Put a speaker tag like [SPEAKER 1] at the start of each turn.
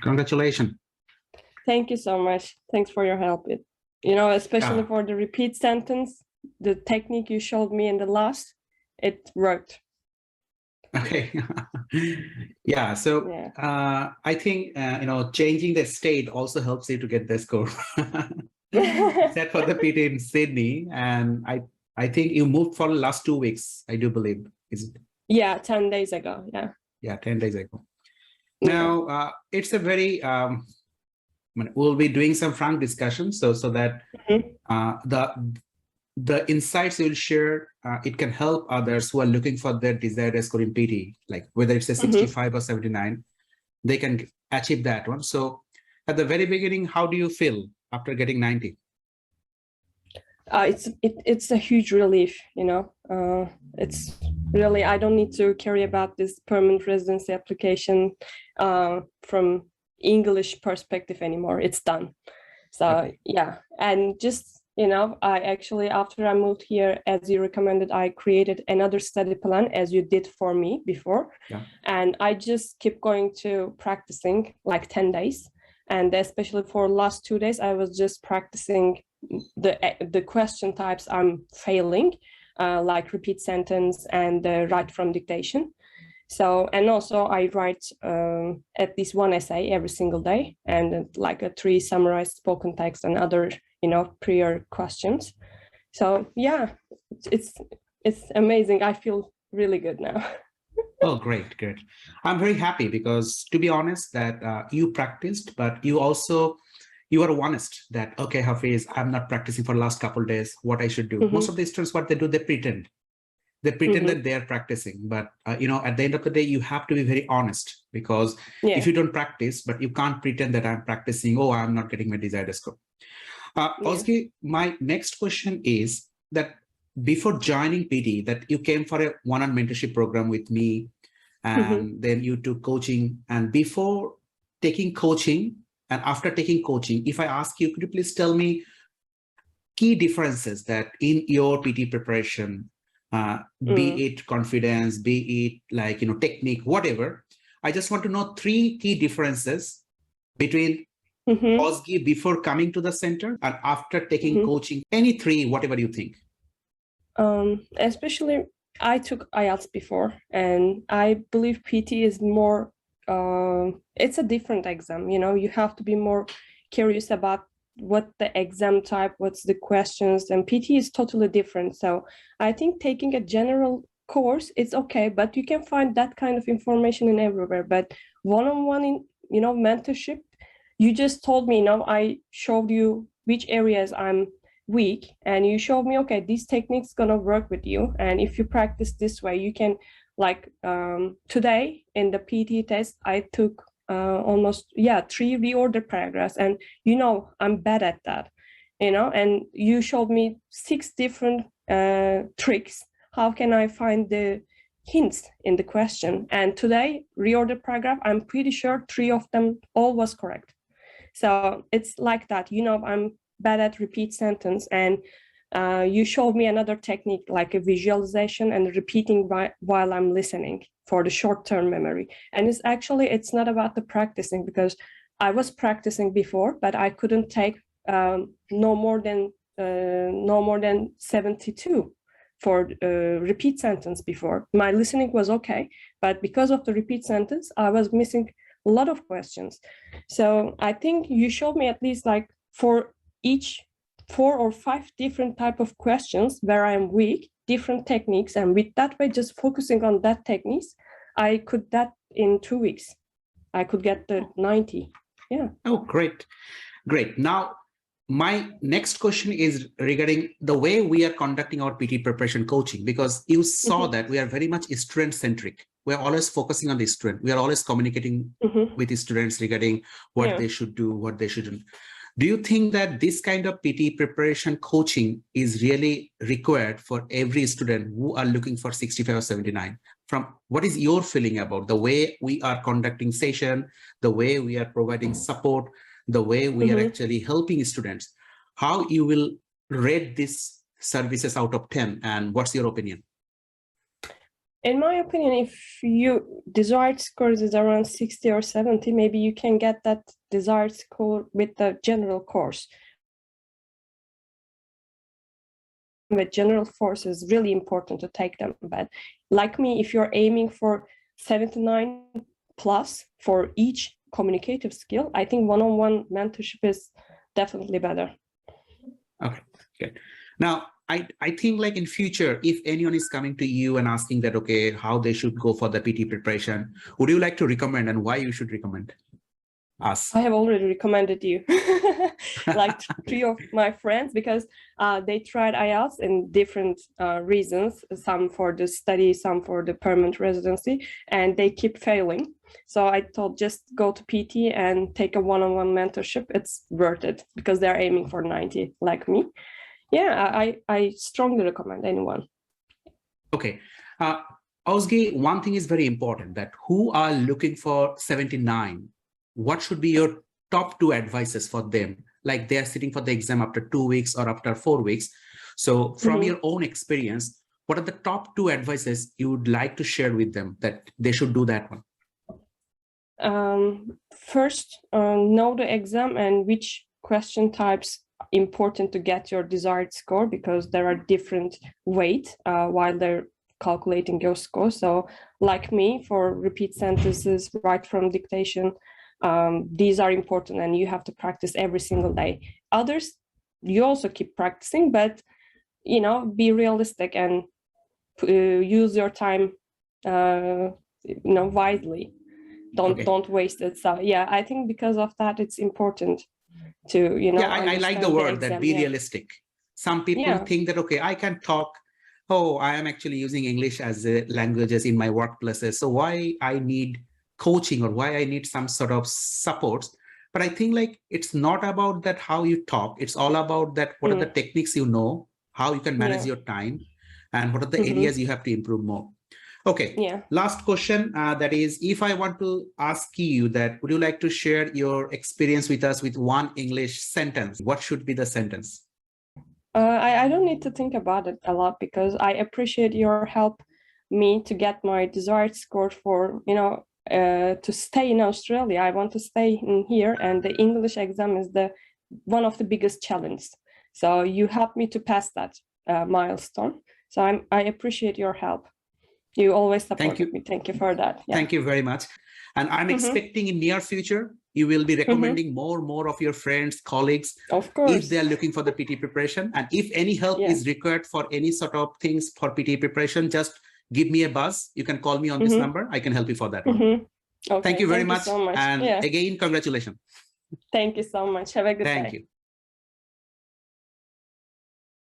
[SPEAKER 1] Congratulations.
[SPEAKER 2] Thank you so much. Thanks for your help. Especially for the repeat sentence, the technique you showed me in the last, it worked.
[SPEAKER 1] Okay. Yeah. So I think, changing the state also helps you to get the score. Except for the PT in Sydney. And I think you moved for the last 2 weeks, I do believe. Is it?
[SPEAKER 2] Yeah, 10 days ago. Yeah.
[SPEAKER 1] Yeah, 10 days ago. Now, it's a very, we'll be doing some frank discussions so that the insights you'll share, it can help others who are looking for their desired score in PT, like whether it's a 65 or 79, they can achieve that one. So at the very beginning, how do you feel after getting 90?
[SPEAKER 2] It's a huge relief, it's really, I don't need to carry about this permanent residency application from English perspective anymore. It's done. So yeah, and just I actually, after I moved here, as you recommended, I created another study plan as you did for me before. And I just keep going to practicing like 10 days. And especially for last 2 days, I was just practicing the question types I'm failing, like repeat sentence and write from dictation. So, and also I write at least one essay every single day, and like a 3 summarized spoken text and other, prior questions. So yeah, it's amazing. I feel really good now.
[SPEAKER 1] Oh, great. I'm very happy because, to be honest, that you practiced, but you are honest that, okay, Hafiz, I'm not practicing for the last couple of days, what I should do. Most of the students, what they do, they pretend that they are practicing. But, at the end of the day, you have to be very honest, because if you don't practice, but you can't pretend that I'm practicing, oh, I'm not getting my desired score. Ozge, my next question is that before joining PT, that you came for a one-on mentorship program with me, and then you took coaching. And before taking coaching and after taking coaching, if I ask you, could you please tell me key differences that in your PT preparation, be it confidence, be it like, technique, whatever. I just want to know 3 key differences between Ozge before coming to the center and after taking coaching. Any 3, whatever you think.
[SPEAKER 2] Especially, I took IELTS before, and I believe PT is more, it's a different exam. You have to be more curious about what the exam type, what's the questions, and PT is totally different. So I think taking a general course, it's okay, but you can find that kind of information in everywhere. But one-on-one in, mentorship, you just told me, I showed you which areas I'm week, and you showed me, okay, this technique's gonna work with you, and if you practice this way, you can, like today in the PT test, I took almost 3 reorder paragraphs, and I'm bad at that, and you showed me 6 different tricks. How can I find the hints in the question? And today, reorder paragraph, I'm pretty sure 3 of them all was correct. So it's like that, I'm bad at repeat sentence, and you showed me another technique, like a visualization and repeating while I'm listening for the short-term memory. And it's not about the practicing, because I was practicing before, but I couldn't take no more than 72 for repeat sentence before. My listening was okay, but because of the repeat sentence, I was missing a lot of questions. So I think you showed me at least like for each 4 or 5 different type of questions where I'm weak, different techniques, and with that way, just focusing on that techniques, I could that in 2 weeks. I could get the 90. Yeah.
[SPEAKER 1] Oh, great. Now, my next question is regarding the way we are conducting our PT preparation coaching, because you saw that we are very much student-centric. We're always focusing on the student. We are always communicating with the students regarding what they should do, what they shouldn't. Do you think that this kind of PT preparation coaching is really required for every student who are looking for 65 or 79? From what is your feeling about the way we are conducting session, the way we are providing support, the way we are actually helping students? How you will rate these services out of 10, and what's your opinion?
[SPEAKER 2] In my opinion, if you desired score is around 60 or 70, maybe you can get that desired score with the general course. The general course is really important to take them, but like me, if you're aiming for 79 plus for each communicative skill, I think one-on-one mentorship is definitely better.
[SPEAKER 1] Okay, good. Now, I think like in future, if anyone is coming to you and asking that, okay, how they should go for the PT preparation, would you like to recommend and why you should recommend us?
[SPEAKER 2] I have already recommended you, like 3 of my friends, because they tried IELTS in different reasons, some for the study, some for the permanent residency, and they keep failing. So I thought just go to PT and take a one-on-one mentorship. It's worth it because they're aiming for 90 like me. Yeah, I strongly recommend anyone.
[SPEAKER 1] Okay. Ozge, one thing is very important, that who are looking for 79, what should be your top 2 advices for them? Like they're sitting for the exam after 2 weeks or after 4 weeks. So from your own experience, what are the top 2 advices you would like to share with them that they should do that one?
[SPEAKER 2] First, know the exam and which question types important to get your desired score, because there are different weight while they're calculating your score. So like me, for repeat sentences, right from dictation, these are important and you have to practice every single day. Others, you also keep practicing, but you know, be realistic and use your time you know, wisely. Don't waste it. So yeah, I think because of that, it's important to, you know,
[SPEAKER 1] yeah, I like the word that be realistic. Some people think that, okay, I can talk. Oh, I am actually using English as a languages in my workplaces. So why I need coaching or why I need some sort of support? But I think like it's not about that how you talk. It's all about that what are the techniques you know, how you can manage your time, and what are the areas you have to improve more. Okay.
[SPEAKER 2] Yeah.
[SPEAKER 1] Last question, that is, if I want to ask you that, would you like to share your experience with us with one English sentence? What should be the sentence?
[SPEAKER 2] I don't need to think about it a lot because I appreciate your help me to get my desired score for, you know, to stay in Australia. I want to stay in here, and the English exam is one of the biggest challenges. So you helped me to pass that milestone. So I appreciate your help. You always supported me. Thank you for that.
[SPEAKER 1] Yeah. Thank you very much. And I'm expecting in near future, you will be recommending more of your friends, colleagues,
[SPEAKER 2] of course,
[SPEAKER 1] if they're looking for the PT preparation. And if any help is required for any sort of things for PT preparation, just give me a buzz. You can call me on this number. I can help you for that one. Okay, thank you very much. So much. And again, congratulations.
[SPEAKER 2] Thank you so much. Have a good day.
[SPEAKER 1] Thank you.